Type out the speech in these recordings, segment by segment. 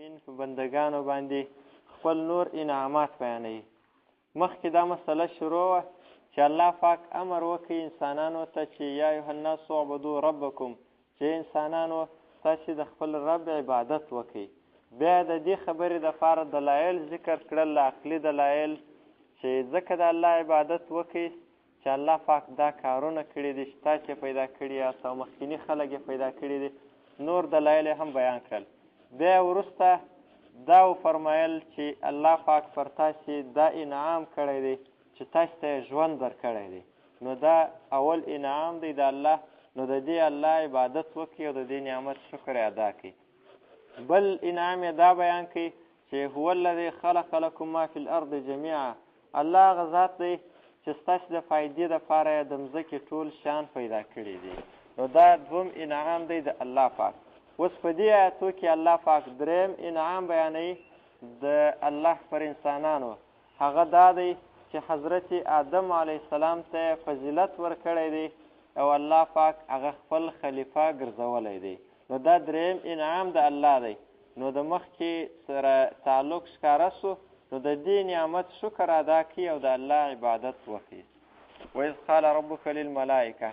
العالمین په بندګانو باندې خپل نور انعامات بیانوي. مخکې دا مسله شروع وه چې الله پاک امر وکړي انسانانو ته چې یا ایها الناس اعبدوا ربکم، چې انسانانو تاسې د خپل رب عبادت وکړئ. بیا د دې خبرې دپاره دلایل ذکر کړل، عقلي دلایل، چې ځکه د الله عبادت وکړئ چې الله پاک دا کارونه کړي دي چې تاسې پیدا کړي یاست او مخکیني خلک یې پیدا کړي دي. نور دلایل هم بیان کړل. بیا وروسته دا وفرمایل چې الله پاک پر تاسې دا انعام کړی دی چې تاسې ته یې ژوند درکړی دی. نو دا اول انعام دی د الله، نو د دې الله عبادت وکړي او د دې نعمت شکر ادا کړي. بل انعام یې دا بیان کړي چې هو الذي خلق لكم ما في الارض جميعا، الله هغه ذات دی چې ستاسې د فایدې دپاره یې د مځکې ټول شیان پیدا کړي دي. نو دا دوم انعام دی د الله پاک. اوس په دې آیاتو کې الله پاک دریم انعام بیانوي د الله پر انسانانو. هغه دا دی چې حضرت آدم علیه السلام ته فضیلت ورکړی دی او الله پاک هغه خپل خلیفه ګرځولی دی. نو دا دریم انعام د الله دی. نو د مخکې سره تعلق ښکاره سو، نو د دې نعمت شکر ادا کړي او د الله عبادت وکړي. وإذ قال ربک للملائکه،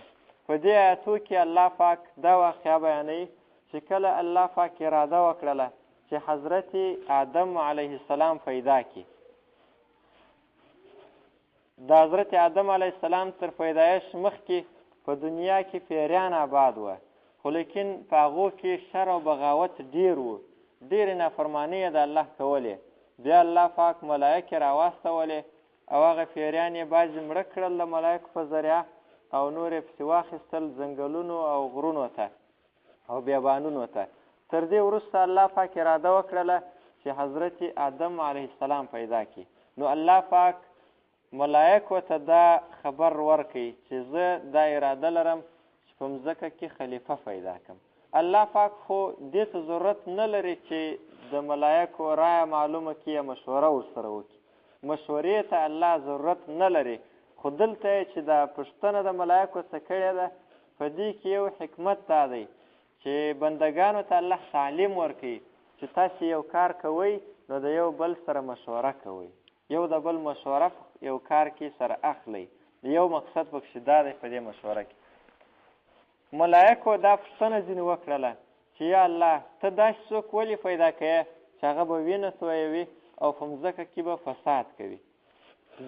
په دې آیاتو کې الله پاک دا واقعه بیانوي چې کله الله پاک اراده وکړله چې حضرت آدم علیه السلام پیدا کړي. د حضرت آدم علیه السلام تر پیدایش مخکې په دنیا کې پیریان آباد وه، خو لیکن په هغو کې شر او بغاوت ډېر و، ډېرې نافرمانۍ یې د الله کولې. بیا الله پاک ملایکې راواستولې او هغه پیریان یې بعضې مړه کړل د ملایکو په ذریعه او نور یې پسې واخیستل ځنګلونو او غرونو ته او بیابانونو ته. تر دې وروسته الله پاک اراده وکړله چې حضرت آدم علیه السلام پیدا کړي. نو الله پاک ملایکو ته دا خبر ورکړي چې زه دا اراده لرم چې په مځکه کې خلیفه پیدا کړم. الله پاک خو دې ته ضرورت نه لري چې د ملایکو رایه معلومه کړي یا مشوره ورسره وکړي. مشورې ته الله ضرورت نه لري، خو دلته چې دا پوښتنه د ملایکو څخه کړې ده، په دې کې یو حکمت دا دی چې بندګانو ته الله تعلیم ورکوي چې تاسې یو کار کوئ نو د یو بل سره مشوره کوئ، یو د بل مشوره یو کار کې سره اخلئ. یو مقصد پکښې دا دی په دې مشوره کې. ملایکو دا پوښتنه ځینې وکړله چې یا الله ته داسې څوک ولې پیدا کوې چې هغه به وینه تویوي او په مځکه کې به فساد کوي.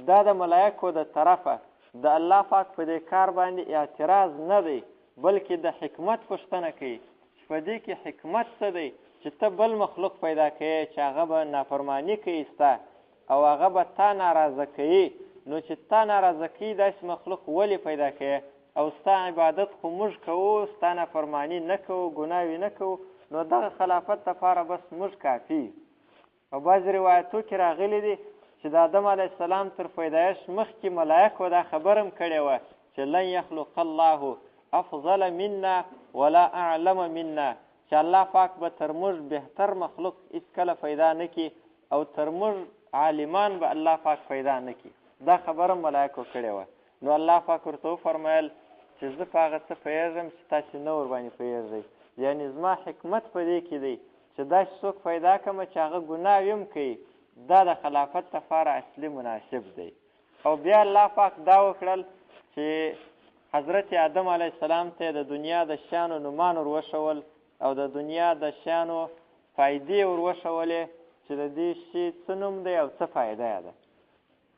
دا د ملایکو د طرفه د الله پاک په دې کار باندې اعتراض نه دی، بلکې د حکمت پوښتنه کوي چې په دې کې حکمت څه دی چې ته بل مخلوق پیدا کوې چې هغه به نافرماني کوي ستا او هغه به تا ناراضه کوي. نو چې تا ناراضه کوي داسې مخلوق ولې پیدا کوې او ستا عبادت خو موږ کوو، ستا نافرماني نه کوو، ګناوې نه کوو، نو دغه خلافت دپاره بس موږ کافي. او بعضې روایتو کې راغلی دی چې د آدم علیه السلام تر پیدایش مخکې ملایکو دا خبر هم کړې وه چې لن یخلق الله افضل منا ولا اعلم منا، چې الله پاک به تر موږ بهتر مخلوق هېڅکله پیدا نه کړي او تر موږ عالمان به الله پاک پیدا نه کړي. دا خبر هم ملایکو کړې وه. نو الله پاک ورته وفرمیل چې زه په هغه څه پوهېږم چې تاسې نه ورباندې پوهېږئ. یعنې زما حکمت په دې کې دی چې داسې څوک پیدا کړم چې هغه ګناه هم کوي، دا د خلافت لپاره اصلي مناسب دی. او بیا الله پاک دا وکړل چې حضرت آدم علیه السلام ته د دنیا د شیانو نومان ور وښول او د دنیا د شیانو فایدې ور وښولې چې د دې شي څه نوم دی او څه فایده یې ده.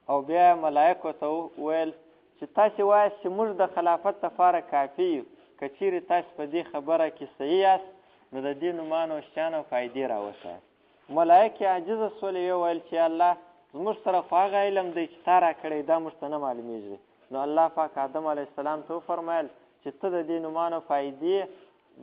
او بیا ملایکو ته وویل چې تاسې وایاست چې موږ د خلافت لپاره کافي یو، که چیرې تاسې په دې خبره کې صحیح یاست نو د دې نومانو شیانو فایدې راوښایاست. ملایکې عاجزه سولې وویل چې الله زموږ سره خو هغه علم دی چې تا راکړی دا موږ ته نه معلومېږي. نو الله پاک آدم علیه السلام ته وفرمیل چې ته د دې نومانو فایدې،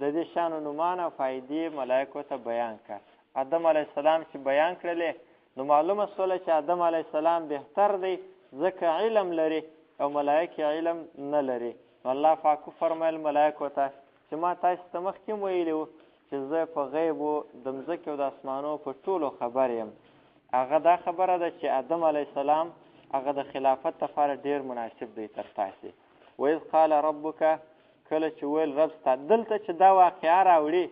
د دې شیانو نومان او فایدې ملایکو ته بیان کړه. آدم علیه السلام چې بیان کړلې نو معلومه سوله چې آدم علیه السلام بهتر دی ځکه علم لري او ملایکې علم نه لري. نو الله پاک وفرمیل ملایکو ته چې ما تاسو ته مخکې هم ویلي وو چې زه په غیبو د مځکې او د اسمانو په ټولو خبر یم. هغه دا خبره ده چې آدم علیه السلام هغه د خلافت لپاره ډېر مناسب دی تر تاسې. وإذ قال ربک، کله چې ویل رب ستا. دلته چې دا واقعه راوړي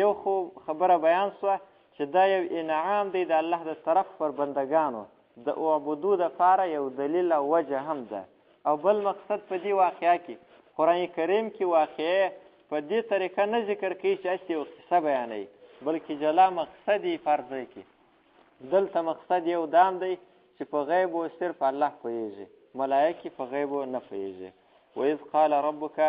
یو خو خبره بیان سوه چې چې دا یو انعام دی د الله د طرف پر بندګانو د اعبدو دپاره یو دلیل او وجه هم ده. او بل مقصد په دې واقعه کې قرآن کریم کې واقعه په دې طریقه نه ذکر کوي چې هسې یو قصه بیانوي، بلکې جلا مقصد یې فرض کوي. دلته مقصد یو دام دی چې په غیبو صرف الله پوهېږي، ملایکې په غیبو نه پوهېږي. وإذ قال ربک،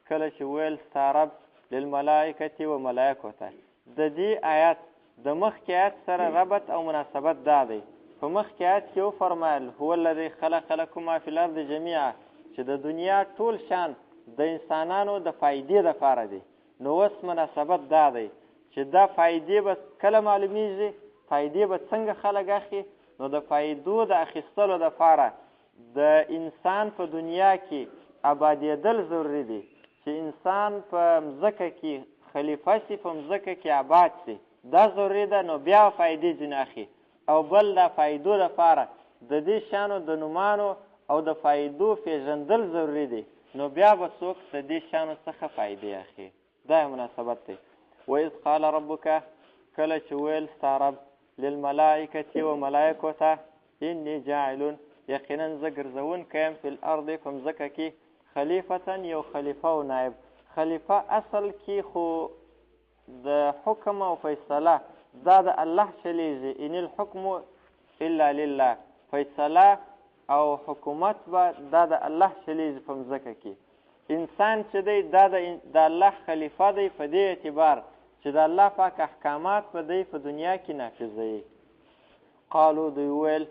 کله چې ویل ستا رب للملائکة و ملایکو ته. د دې آیات د مخکې آیات سره ربط او مناسبت دا دی. په مخکې آیات کې وفرمایل هو الذي خلق لکم ما فی الارض جمیعا، چې د دنیا ټول شان د انسانانو د فایدې دپاره دی. نو اوس مناسبت دا دی چې دا فایدې به کله معلومیږي، فایدې به څنګه خلک اخلي. نو د فایدو د اخیستلو دپاره د انسان په دنیا کې آبادېدل ضروري دی، چې انسان په مځکه کې خلیفه سي، په مځکه کې آباد سي، دا ضروري ده. نو بیا فایدې ځینې اخلي. او بل د فایدو دپاره د دې شیانو د نومانو او د فایدو پېژندل ضروري دی. نو بیا به څوک د دې شیانو څخه فایدې اخلي. دا یو مناسبت دی. وإذ قال ربک، کله چې ویل ستا رب للملائکة و ملایکو ته انی جاعل، یقینا زه ګرځونکی یم فی الارض، په مځکه کې خلیفة، یو خلیفه و نایب. خلیفه اصل کې خو د حکم او فیصله دا د الله چلیږي. ان الحکم الا لله، فیصله او حکومت به دا د الله چلیږي په مځکه کې. انسان چې دی دا د الله خلیفه دی په دې اعتبار چې د الله پاک احکامات به دی په دنیا کې نافظوي. قالو دوی ویل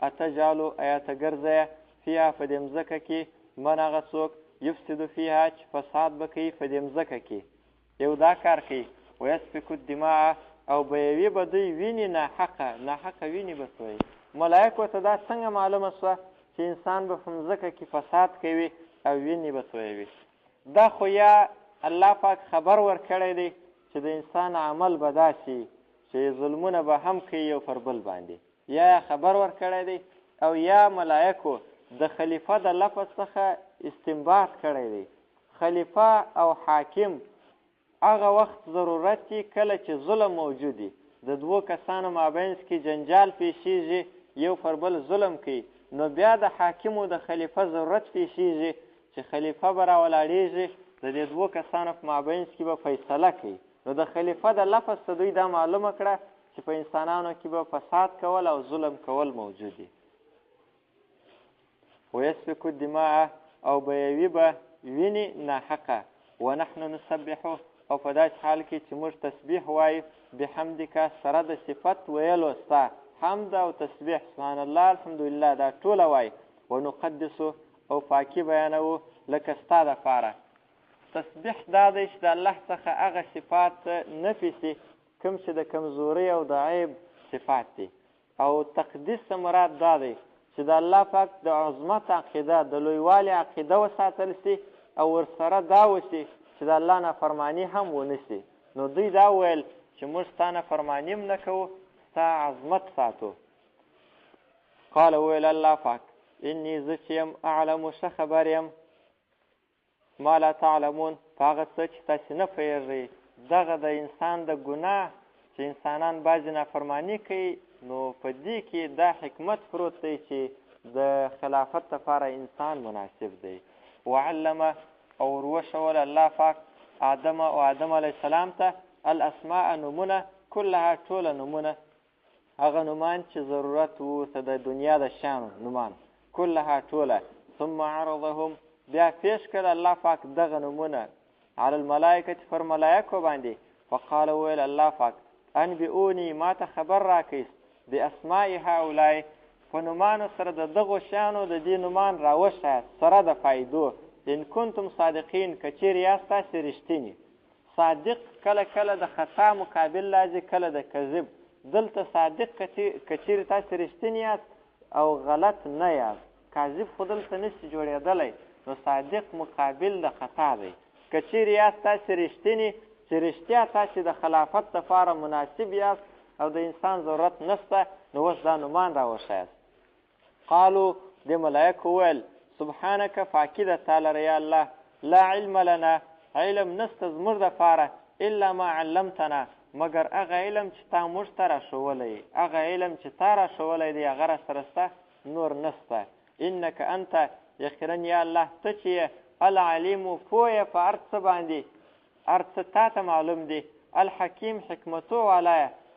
اتجعلو، آیا ته ګرځوې فیها په دې مځکه کې من هغه څوک یفسدو فیها چې فساد به کوي په دې مځکه کې، یو دا کار کوي، ویسفکو الدماء، او بیوي به دوی وینې ناحقه وینې به تویي. ملایکو ته دا څنګه معلومه شوه چې انسان به په مځکه کې فساد کوي او وینې به تویوي؟ دا خو یا الله پاک خبر ورکړی دی چې د انسان عمل به داسې چې ظلمونه به هم کوي یو پر بل باندې، یا خبر ورکړی دی، او یا ملایکو د خلیفه د لفظ څخه استنباط کړی دی. خلیفه او حاکم هغه وخت ضرورت کې کله چې ظلم موجود وي، د دوو کسانو مابینځ کې جنجال پیښیږي، یو پر بل ظلم کوي، نو بیا د حاکم او د خلیفه ضرورت پیښیږي چې خلیفه به راولاړېږي، د دې دوو کسانو په مابینځ کې به فیصله کوي. نو د خلیفه د لفظ ته دوی دا معلومه کړه چې په انسانانو کې به فساد کول او ظلم کول موجود دي. ویسفکو الدماء، او بیوي به وینې ناحقه. ونحن نسبحو، او په داسې حال کې چې موږ تسبیح وایو بحمدک، سره د صفت ویلو ستا، حمد او تسبیح، سبحان الله، الحمدلله، دا ټوله وایي. ونقدسو، او پاکي بیانوو لکه ستا دپاره. تسبیح دا دی چې د الله څخه هغه صفات نفي سي کوم چې د کمزوري او د عیب صفات دي. او تقدیس مراد دا دی چې د الله پاک د عظمت عقیده، د لویوالي عقیده وساتل سي، او ورسره دا وسي چې د الله نافرماني هم ونسي. نو دوی دا ویل چې موږ ستا نافرماني هم نه کوو، ستا عظمت ساتو. قال ویل الله پاک انی زه چې یم اعلم، ښه خبر یم، ما لا تعلمون، په هغه څه چې تاسې نه پوهېږئ. دغه د انسان د ګناه چې انسانان بعضې نافرماني کوي، نو په دې کې دا حکمت پروت دی چې د خلافت لپاره انسان مناسب دی. وعلمه، او وروښول الله پاک آدم او آدم علیه السلام ته الاسماء، نومونه، کلها ټوله نومونه، هغه نومان چې ضرورت و ته د دنیا د شیانو نومان، کلها ټوله. ثم عرضهم، بیا پیش کړل الله پاک دغه نومونه علی الملائکة، پر ملایکو باندې. فقال ویل الله پاک انبئوني، ما ته خبر راکئ باسماء هؤلاء، په نومانو سره د دغو شیانو د دې نومان راوښایاست سره د فایدو. ان کنتم صادقین، که چیرې یاست تاسې رښتینې. صادق کله کله د خطا مقابل راځي، کله د کذب. دلته صادق که چیرې تاسې رښتینې یاست او غلط نه یاست، کاذب خو دلته نشي جوړېدلی، نو صادق مقابل د خطا دی. که چیرې یاست تاسې رښتینې چې رښتیا تاسې د خلافت لپاره مناسب یاست او د انسان ضرورت نشته، نو اوس دا نومان راوښایاست. قالو، د ملایکو ویل سبحانک، پاکي د تا لره یا الله، لا علم لنا، علم نشته زموږ دپاره، الا ما علمتنا، مګر هغه علم چې تا موږ ته راښولی هغه علم چې تا راښولی دی هغه راسره شته نور نشته انک انت یقینا یا الله ته چې العلیم پوهه په هر څه باندې هر څه تا ته معلوم دی الحکیم حکمتو والا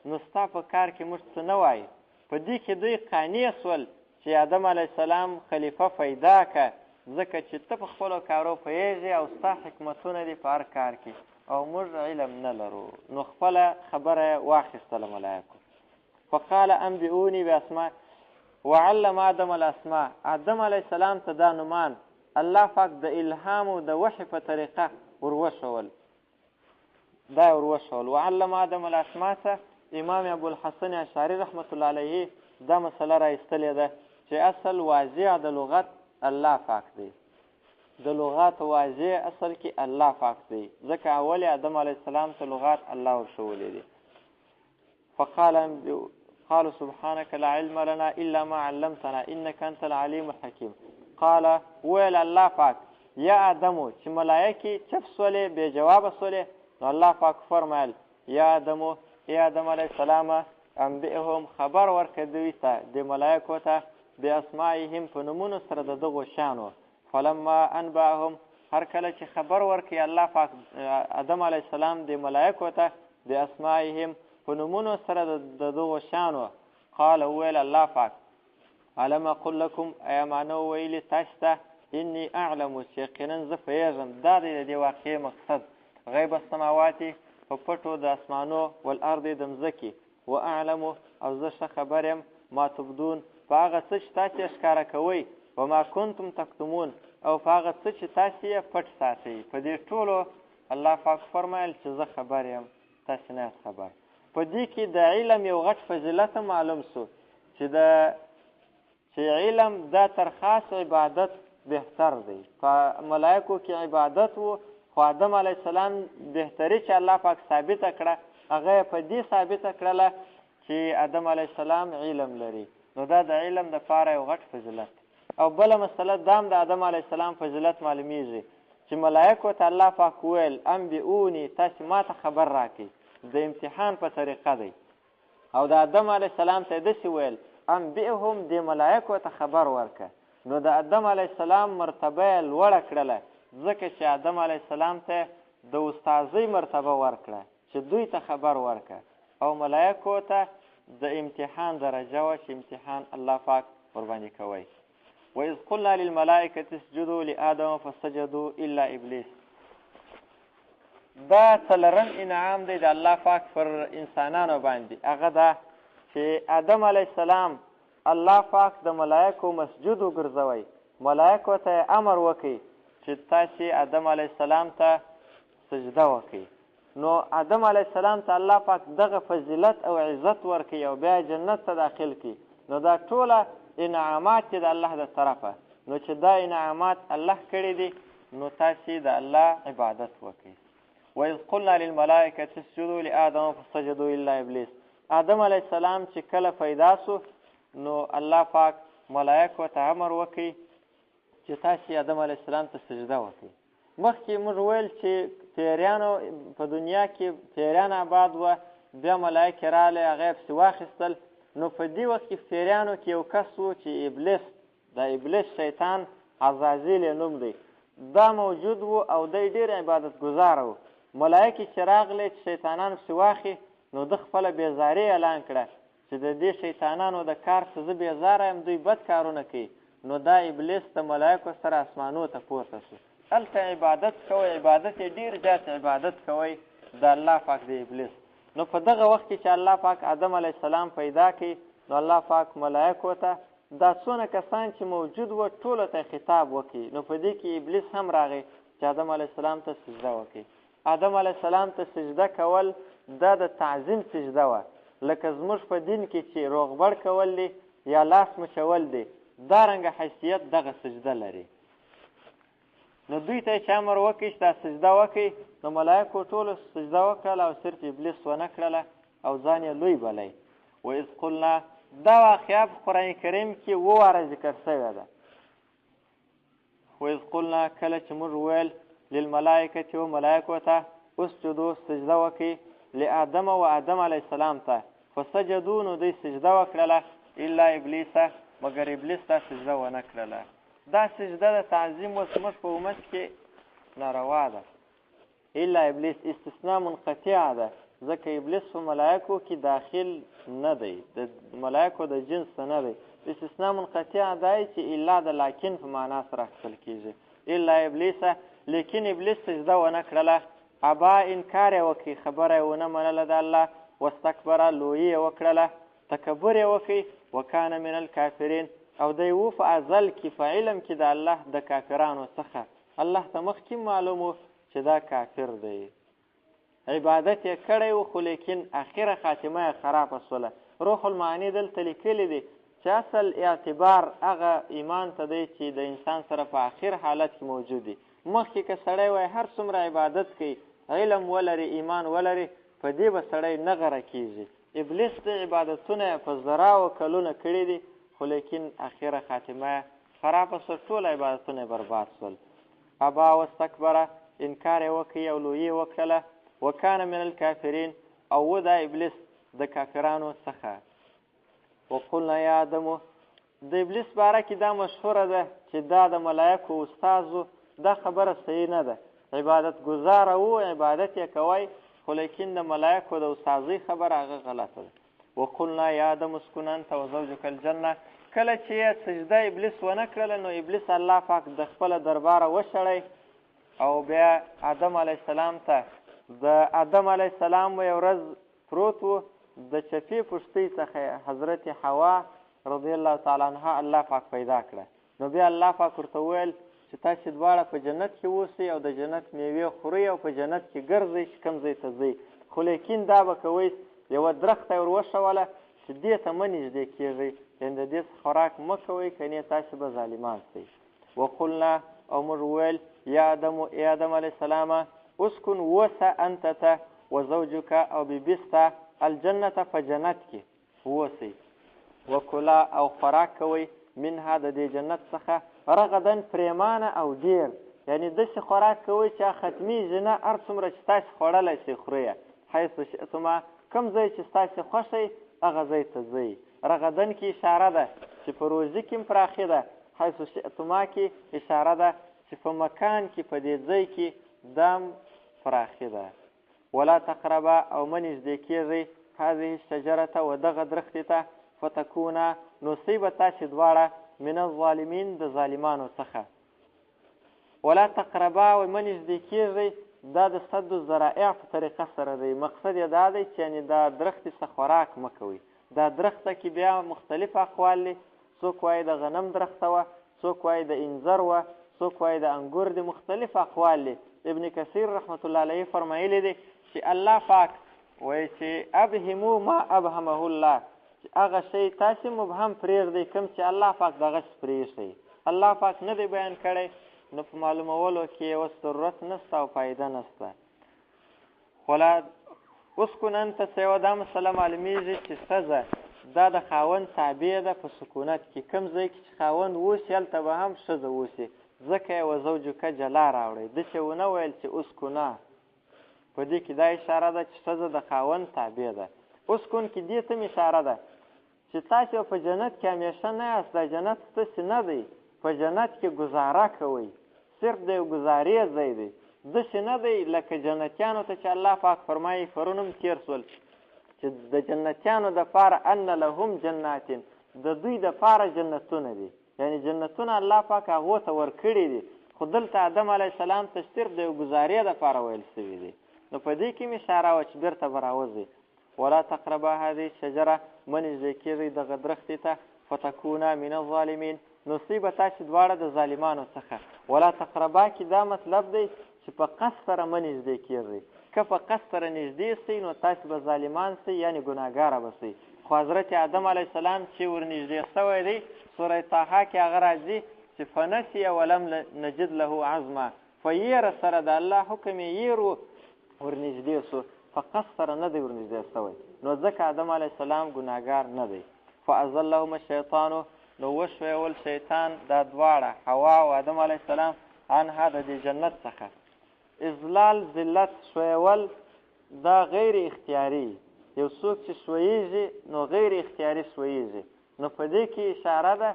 نو ستا په کار کې موږ څه نه وایي په دې کې دوی قانع سول چې آدم علیه السلام خلیفه پیدا که ځکه چې ته په خپلو کارو پوهېږې او ستا حکمتونه دي په هر کار کې او موږ علم نه لرو نو خپله خبره واخیستله ملایکو فقال انبئوني باسماء وعلم آدم الاسماء آدم علیه السلام ته دا نومان الله پاک د الهام او د وحي په طریقه وروښول وعلم آدم الاسماء ته امام ابوالحسن اشعري رحمت الله علیه دا مسله را ایستلې ده چې اصل واضح د لغت الله پاک دی د لغات واضح اصل کې الله پاک دی ځکه اول آدم علیه السلام ته لغات الله ورښولې دي قالوا سبحانك لا علم لنا الا ما علمتنا انك انت العليم الحكيم قال ویل الله پاک یا آدمو چې ملایکې چپ سولې بې جوابه سولې نو الله پاک فرمایل یا آدمو ای آدم علیه السلام انبئهم خبر ورکړه دوی ته د ملایکو ته باسمائهم په نومونو سره د دغو شانو فلما انبأهم هر کله چې خبر ورکړي الله پاک آدم علیه السلام د ملایکو ته باسمائهم په نومونو سره د دغو شانو قال ویل الله پاک علم اقل لكم ایا ما نه ویلي تاسو ته اني اعلم چې یقینا زه پوهېږم دا دی د دې واقعې مقصد غیب السماوات په پټو د اسمانو والارض د مځکې واعلم او زه ښه خبر یم ما تبدون په هغه څه چې تاسې یې ښکاره کوئ وما کنتم تکتمون او په هغه څه چې تاسې یې پټ ساتئ په دې ټولو الله پاک فرمایل چې زه خبر یم تاسې نه یاست خبر په دې کې د علم یو غټ فضیلت معلوم سو چې علم دا تر خاص عبادت بهتر دی په ملایکو کې عبادت و خو آدم علیه السلام بهتري چې الله پاک ثابته کړه هغه یې په دې ثابته کړله چې آدم علیه السلام علم لري نو دا د علم دپاره یو غټ فضیلت او بله مسله دا هم د آدم علیه السلام فضیلت معلومیږي چې ملایکو ته الله پاک ویل انبئوني تاسې ما ته خبر راکړئ د امتحان په طریقه دی او د آدم علیه السلام ته یې داسې ویل انبئهم د ملایکو ته خبر ورکړه نو د آدم علیه السلام مرتبه یې لوړه کړله ځکه چې آدم علیه السلام ته د استاذۍ مرتبه ورکړه چې دوی ته خبر ورکړه او ملایکو ته د امتحان درجه وه چې امتحان الله پاک ورباندې کوی وإذ قلنا للملائکة اسجدوا لآدم فسجدوا الا ابلیس دا څلرم انعام دی د الله پاک پر انسانانو باندې هغه دا چې آدم علیه السلام الله پاک د ملایکو مسجد وګرځوئ ملایکو ته امر وکړي چې تاسې آدم علیه السلام ته سجده وکړي نو آدم علیه السلام ته الله پاک دغه فضیلت او عزت ورکړي او بیا جنت ته داخل کړي نو دا ټوله انعامات دي د الله د طرفه نو چې دا انعامات الله کړي دي نو تاسې د الله عبادت وکړئ وإذ قلنا للملائکة اسجدوا لآدم فسجدوا الا ابلیس آدم علیه السلام چې کله پیدا سو نو الله پاک ملایکو ته امر وکړي چې تاسې آدم علیه السلام ته سجده وکړئ مخکې موږ ویل چې پیریانو په دنیا کې پیریان آباد وه بیا ملایکې راغلی هغه یې پسې واخیستل نو په دې وخت کې پیریانو کې یو کس و چې ابلیس د ابلیس شیطان عزازیل یې نوم دی دا موجود و او دی ډېر عبادت ګزاره و ملایکې چې راغلی چې شیطانان پسې واخي نو ده خپله بېزاري اعلان کړه چې د دې شیطانانو د کار څه زه بېزاره یم دوی بد کارونه کوي نو دا ابلیس د ملایکو سره اسمانو ته پورته شو هلته عبادت کوئ عبادت یې ډېر زیات عبادت کوئ د الله پاک د ابلیس نو په دغه وخت کې چې الله پاک آدم علیه السلام پیدا کړي نو الله پاک ملایکو ته دا څونه کسان چې موجود و ټولو ته خطاب وکړي نو په دې کې ابلیس هم راغی چې آدم علیه السلام ته سجده وکړي آدم علیه السلام ته سجده کول دا د تعظیم سجده وه لکه زموږ په دین کې چې روغبړ کول دی یا لاس مچول دی دارنګه حیثیت دغه سجده لري نو دوی ته چې امر وکړي چې دا سجده وکړي نو ملایکو ټولو سجده وکړله او صرف ابلیس ونه کړله او ځان یې لوی بلی وإذ قلنا دا واقعه په قرآن کریم کې 7 واره ذکر شوې ده وإذ قلنا کله چې موږ ویل للملائکة و ملایکو ته اسجدو سجده وکړي لآدم و آدم علیه السلام ته فسجدو نو دوی سجده وکړله الا ابلیس مګر ابلیس دا سجده ونه کړله. دا سجده د تعظیم و زموږ په امت کې ناروا ده. الا ابلیس استثناء منقطع ده، ځکه ابلیس په ملایکو کې داخل نه دی، د ملایکو د جنس نه دی. استثناء منقطع دی چې الا د لاکن په معنا سره اخیستل کېږي. الا ابلیس، لیکن ابلیس سجده ونه کړله، ابا انکار یې وکړي، خبره یې ونه منله د الله، واستکبره لویي یې وکړله، تکبر یې وکړي، وکانه من الکافرین، او دی و په ازل کې په علم کې د الله د کافرانو څخه. الله ته مخکې معلوم و چې دا کافر دی، عبادت یې کړی و، خو لیکن اخره خاتمه یې خرابه سوله. روح المعانی دلته لیکلی دی چې اصل اعتبار هغه ایمان ته دی چې د انسان سره په آخر حالت کې موجود دی. مخکې که سړی وای هر څومره عبادت کوي، علم ولري، ایمان ولري، په دې به سړی نه غره کېږي. ابلیس د عبادتونه په زراو کلونه کړي دي، خو لیکن اخره خاتمه خرابه سوه، ټول عبادتونه برباد سول. ابا واستکبره، انکار یې وکړي او لویي یې وکړله، وکانه من الکافرین، او و دا ابلیس د کافرانو څخه. وقلنا یا آدمو، د ابلیس باره کې دا مشهوره ده چې دا د ملایکو استاذ و. دا خبره صحیح نه ده، عبادت گزاره و، عبادت یې کوی، خو لیکن د ملایکو د استاذۍ خبره هغه غلطه ده. وقلنا یا آدم اسکن انت وزوجک الجنه، کله چې یې سجده ابلیس ونه کړله نو ابلیس الله پاک د خپله درباره وشړی او بیا آدم علیه السلام ته د آدم علیه السلام یو ورځ پروت و، د چپې پشتۍ څخه حضرت حوا رضی الله تعالی عنها الله پاک پیدا کړه. نو بیا الله پاک ورته وویل چې تاسې دواړه په جنت کې اوسئ او د جنت میوې خورئ او په جنت کې ګرځئ چې کوم ځای ته ځئ، خو لیکن دا به کوئ یوه درخته یې ور وښوله چې دې ته مه نږدې کېږئ، یعنې د دې خوراک مه کوئ، کنې تاسې به ظالمان سئ. وقلنا، او موږ وویل یا آدم، ای آدم علیه السلامه، اسکن اوسه انت ته وزوجک او بیبي ستا الجنة په جنت کې اوسئ، وکلا او خوراک کوئ منها د دې جنت څخه رغدن پریمانه او ډیر، یعنې داسې خوراک کوئ چې ختمیږي نه، هر څومره چې تاسې خوړلی شئ خورئ، حیث شئتما، کوم ځای چې ستاسې خوښئ هغه ځای ته ځئ. رغدن کې اشاره ده چې په روزي کې هم پراخي ده، حیث شئتما کې اشاره ده چې په مکان کې په دې ځای کې دام پراخي ده. ولا تقربا، او مه نږدې کېږئ هذه الشجرة و دغه درختې ته، فتکونه، نو سی به تاسې دواړه من الظالمین د ظالمانو څخه. ولا تقربا، و مه نږدې کېږئ، دا د صد الذرائع په طریقه سره دی. مقصد یې دا دی چې یعنې دا درختې څخه خوراک مه کوئ. دا درخته کې بیا مختلف اقوال دي، څوک وایي د غنم درخته وه، څوک وایي د انځر وه، څوک وایي د انګور دي، مختلف اقوال دي. ابن کثیر رحمت الله علیه فرمایلی دی چې الله پاک وایي چې ابهمو ما ابهمه الله، چې هغه شی تاسې مبهم پرېږدئ کوم چې الله پاک دغسې پرېږدئ. الله پاک نه دی بیان کړی، نو په معلومولو کې اوس ضرورت نشته او فایده نشته. ولا اسکن انت سیوه، دا مسله معلومیږي چې ښځه دا د خاوند تابع ده په سکونت کې، کوم ځای کې چې خاوند اوسي هلته به هم ښځه اوسي، ځکه یې وزوجکه جلا راوړی. داسې ونه ویل چې اسکونه، په دې کې دا اشاره ده چې ښځه د خاوند تابع ده. اسکن کې دې ته هم اشاره ده چې تاسې په جنت کې همیشه نه یاست، دا جنت ستاسې نه دی، په جنت کې گزاره کوئ، صرف د یو گزارې ځای دی، داسې نه دی لکه جنتیانو ته چې الله پاک فرمایي، پرون هم تېر سول چې د جنتیانو دپاره ان لهم جناتین، د دوی دپاره جنتونه دي، یعنې جنتونه الله پاک هغو ته ورکړي دي، خو دلته آدم علیه السلام ته صرف د یو گزارې دپاره ویل سوي دي. نو په دې کې مې اشاره وه چې بېرته به راوځي. ولا تقربا هذه الشجره، مه نږدې کېږئ دغه درختې ته، فتکونه من الظالمین، نو سی به تاسې دواړه د ظالمانو څخه. ولا تقربا کې دا مطلب دی چې په قصد سره مه نږدې کېږئ، که په قصد سره نږدې سئ نو تاسې به ظالمان سئ، یعنې ګناهګاره به سئ. خو حضرت آدم علیه السلام چې ور نږدې سوی دی، سوره طه کې هغه راځي چې فنسي ولم نجد له عظما، په یېره سره د الله حکم یې یېرو ور نږدې سو، په قصد سره نه دی ور نږدې سوی، نو ځکه آدم علیه السلام ګناهګار نه دی. فاضلهما الشیطانو، نو وشویول شیطان دا دواړه حوا او آدم علیه السلام عنها د دې جنت څخه. اضلال ذلت شویول دا غیر اختیاري، یو څوک چې سویږي نو غیر اختیاري سویږي. نو په دې کې اشاره ده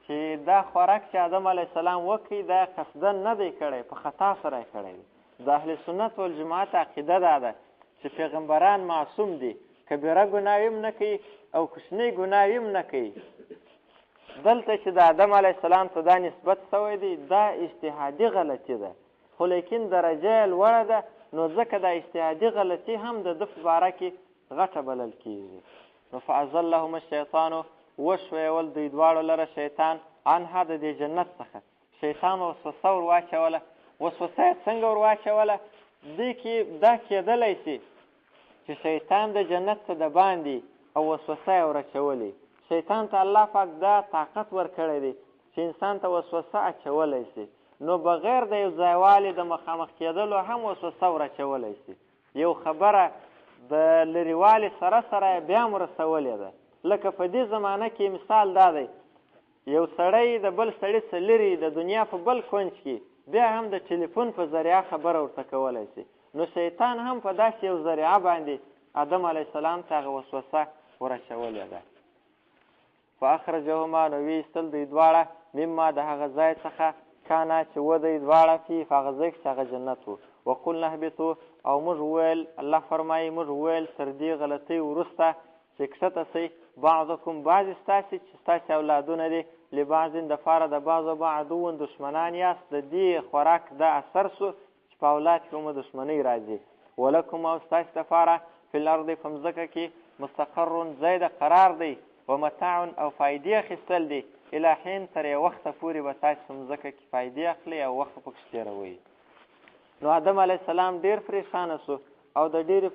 چې دا خوراک چې آدم علیه السلام وکړي دا قصدن نه دی کړی، په خطا سره یې کړی دی. د اهل سنت والجماعت عقیده دا ده چې پیغمبران معصوم دي، کبیره ګناه هم نه کوي او کوچنۍ ګناه هم نه کوي. دلته چې د آدم علیه السلام ته دا نسبت شوی دی دا اجتهادي غلطي ده، خو لیکن درجه یې لوړه ده، نو ځکه دا اجتهادي غلطي هم د ده په باره کې غټه بلل کېږي. نو فازلهم الشیطانو وشویول دوی دواړو لره شیطان عنها د دې جنت څخه. شیطان وسوسه ور واچوله. وسوسه یې څنګه ور واچوله؟ دې کې دا کېدلی شي چې شیطان د جنت څخه د باندې او وسوسه یې ور اچولې. شیطان ته الله پاک دا طاقت ورکړی دی چې انسان ته وسوسه اچولی شي، نو بغیر د یو ځایوالي د مخامخ کېدلو هم وسوسه ور اچولی شي. یو خبره د لرېوالي سره سره بیا هم رسولې ده. لکه په دې زمانه کې مثال دا دی، یو سړی د بل سړي څخه لرې د دنیا په بل کونج کې بیا هم د ټلیفون په ذریعه خبره ورته کولی شي. نو شیطان هم په داسې یو ذریعه باندې آدم علیه السلام ته هغه وسوسه ور اچولې ده. فاخرجهما نو ویستل دوی دواړه مما د هغه ځای څخه کانا چې و دوی دواړه فی په هغه ځای چې هغه جنت و. وقلنا اهبطو او موږ وویل، الله فرمایي موږ وویل تر دې غلطۍ وروسته چې کښته سئ بعضکم بعضې ستاسې چې ستاسې اولادونه دي لبعضین دپاره د بعضو به عدون دشمنان یاست. د دې خوراک دا اثر سو چې په اولاد کې مو دشمنۍ راځي. ولکم او ستاسې دپاره فی الارض په مځکه کې مستقر ځای د قرار دی و متاع او فایدې اخیستل دي الی حین تر یو وخته پورې به تاسې په مځکه کې فایدې اخلئ او وخت پکې تېروئ. نو آدم علیه السلام ډېر پریشانه سو او د ډېرې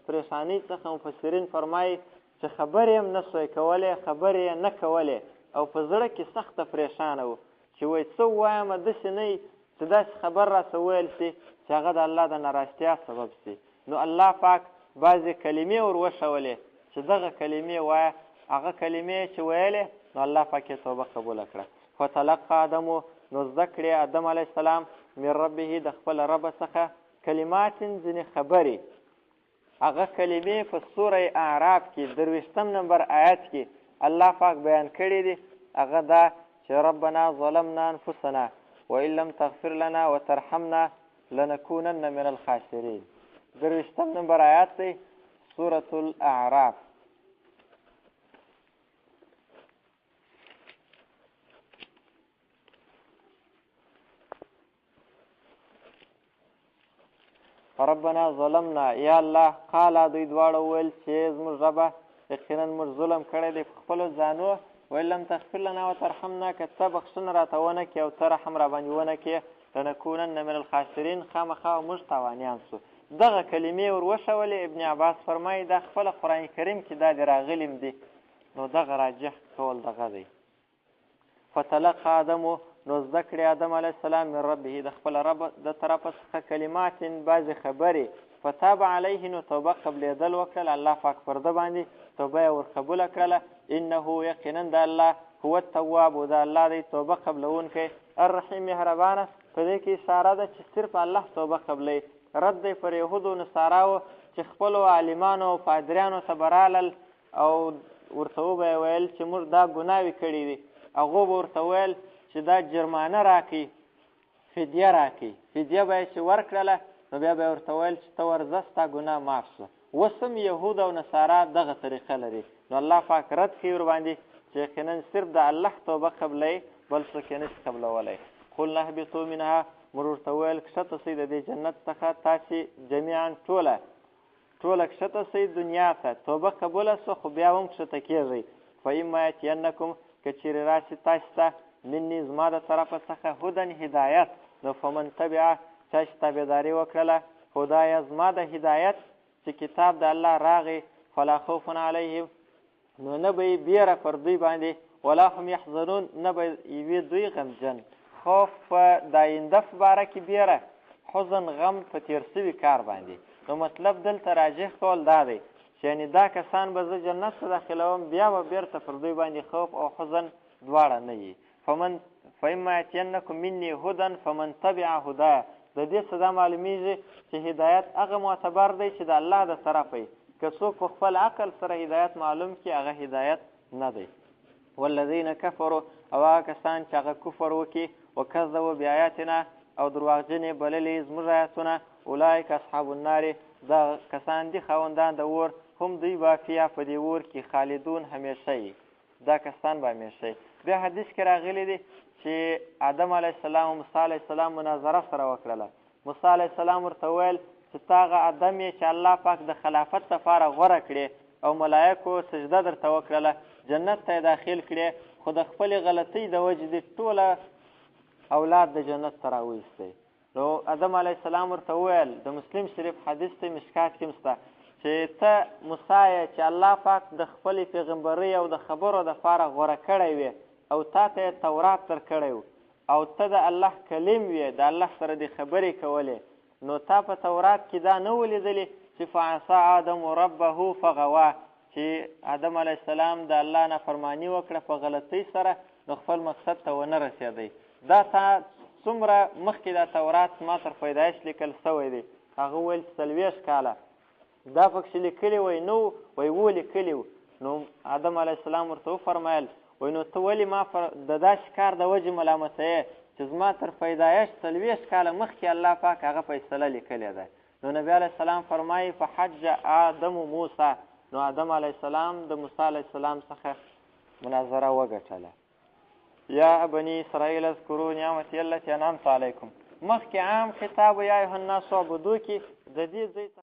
پریشانۍ څخه مفسرین فرمایي چې خبرې هم نه سوی کولی، خبرې یې نه کولې او په زړه کې سخته پریشانه و چې وایي څه ووایم داسې نه وي چې داسې خبر راته وویل شي چې هغه د الله د ناراضتیا سبب شي. نو الله پاک بعضې کلمې ور وښولې چې دغه کلمې وایه. هغه کلمې چې ویلې نو الله پاک یې توبه قبوله کړه. فتلقى آدمو نو زده کړې آدم علیه السلام من ربه د خپل رب څخه کلمات ځینې خبرې. هغه کلمې په سوره اعراف کې 23 نمبر آیت کې الله پاک بیان کړي دي. هغه دا چې ربنا ظلمنا انفسنا وان لم تغفر لنا وترحمنا لنكونن من الخاسرین. 23 نمبر آیت دی سوره الاعراف. ربنا ظلمنا یا الله قالا دوی دواړه وویل چې زموږ ربه یقینا موږ ظلم کړی دی په خپلو ځانو. وان لم تغفر لنا وترحمنا که ته بخښنه راته ونه کړې او ته رحم راباندې ونه کړې لنکونن من الخاسرین خامخا موږ تاوانیان سو. دغه کلمې ور وښولې. ابن عباس فرمایي دا خپله قرآن کریم کې دا د راغلیم دي، نو دغه راجح کول دغه دی. فتلقى آدمو نو زده کړې آدم علیه السلام من ربه د خپل رب د طرفه څخه کلمات بعضې خبرې. فتاب علیه نو توبه قبلېدل وکړل الله پاک پر ده باندې توبه یې ورقبوله کړله. انه یقینا د الله هو التواب و د الله دی توبه قبلونکی الرحیم مهربانه. په دې کې اشاره ده چې صرف الله توبه قبلوي. رد دی پر یهودو نصاراو چې خپلو عالمانو او پادریانو ته به رالل او ورته وبه یې ویل چې موږ دا ګناوې کړي دي. هغو به ورته ویل چې دا جرمانه راکړي، فدیه راکړي. فدیه به یې چې ورکړله نو بیا به یې ورته ویل چې ته ورځه ستا ګناه معاف شوه. اوس هم یهود او نصارا دغه طریقه لري. نو الله پاک رد کوي ورباندې چې یقینا صرف د الله توبه قبلوي، بل څوک یې نشي قبلولی. قلنا اهبطوا منها موږ ورته ویل کښته سئ د دې جنت څخه تاسې جمیعا ټوله کښته سئ دنیا ته. توبه قبوله سوه خو بیا هم کښته کېږئ. فاما یاتینکم که چیرې راشي تاسې ته مني زما د طرفه څخه هدن هدایت نو فمن تبعه چا چې تابعداري وکړله هدایه زما د هدایت چې کتاب د الله راغی فلا خوف علیهم نو نه به یې بیره پر دوی باندې ولا هم یحزنون نه به یوې دوی غمجن. خوف په د آینده په باره کې بیره، حزن غم په تېر سوي کار باندې. نو مطلب دلته راجح کول دا دی چې یعنې دا کسان به زه جنت ته داخلوم بیا به بیرته پر دوی باندې خوف او حزن دواړه نه وي. فاما یاتینکم مني هدن فمن تبع هداه د دې څه دا معلومیږي چې هدایت هغه معتبر دی چې د الله د طرفه وي. که څوک په خپل عقل سره هدایت معلوم کړي هغه هدایت نه دی. والذین کفروا او هغه کسان چې هغه کفر وکړي وکذبوا بآیاتنا او درواغجنې بللې زموږ آیاتونه اولئک اصحاب النار دا کسان دي خاوندان د اور هم دوی به فیها په دې اور کې خالدون همیشه وي. دا کسان به همیشه وي. بیا حدیث کې راغلی دی چې آدم علیه السلام او موسی علیه السلام مناظره سره وکړله. موسی علیه السلام ورته وویل چې تا هغه آدم یې چې الله پاک د خلافت لپاره غوره کړې او ملایکو سجده درته وکړله، جنت ته یې داخل کړې، خو د خپلې غلطۍ د وجې دې ټوله اولاد د جنت ته راویستی. نو آدم علیه السلام ورته وویل، د مسلم شریف حدیث دی مشکات کې شته، چې ته موسی یې چې الله پاک د خپلې پیغمبرۍ او د خبرو دپاره غوره کړی وې او تا ته یې تورات در کړی و او ته د الله کلیم وې، د الله سره دې خبرې کولې، نو تا په تورات کې دا نه ولیدلې چې فعصا آدم ربه فغوا، چې آدم علیه السلام د الله نافرماني وکړه په غلطۍ سره نو خپل مقصد ته ونه رسېدی. دا تا څومره مخکې دا تورات ما تر پیدایش لیکل سوی دی. هغه ویل 40 کاله دا پکښې لیکلي وی نو وی ولیکلي و. نو آدم علیه السلام ورته وفرمیل وی نو ته ولې ما د داسې کار د وجې ملامتوې چې زما تر پیدایش 40 کاله مخکې الله پاک هغه فیصله لیکلې ده. نو نبی علیه السلام فرمایي فحج آدم و موسی، نو آدم علیه السلام د موسی علیه السلام څخه مناظره وګټله. یا بني اسرائیل اذکروا نعمتي التي انعمت علیکم. مخکې عام خطاب یا ایها الناس اعبدوا کې د دې ځای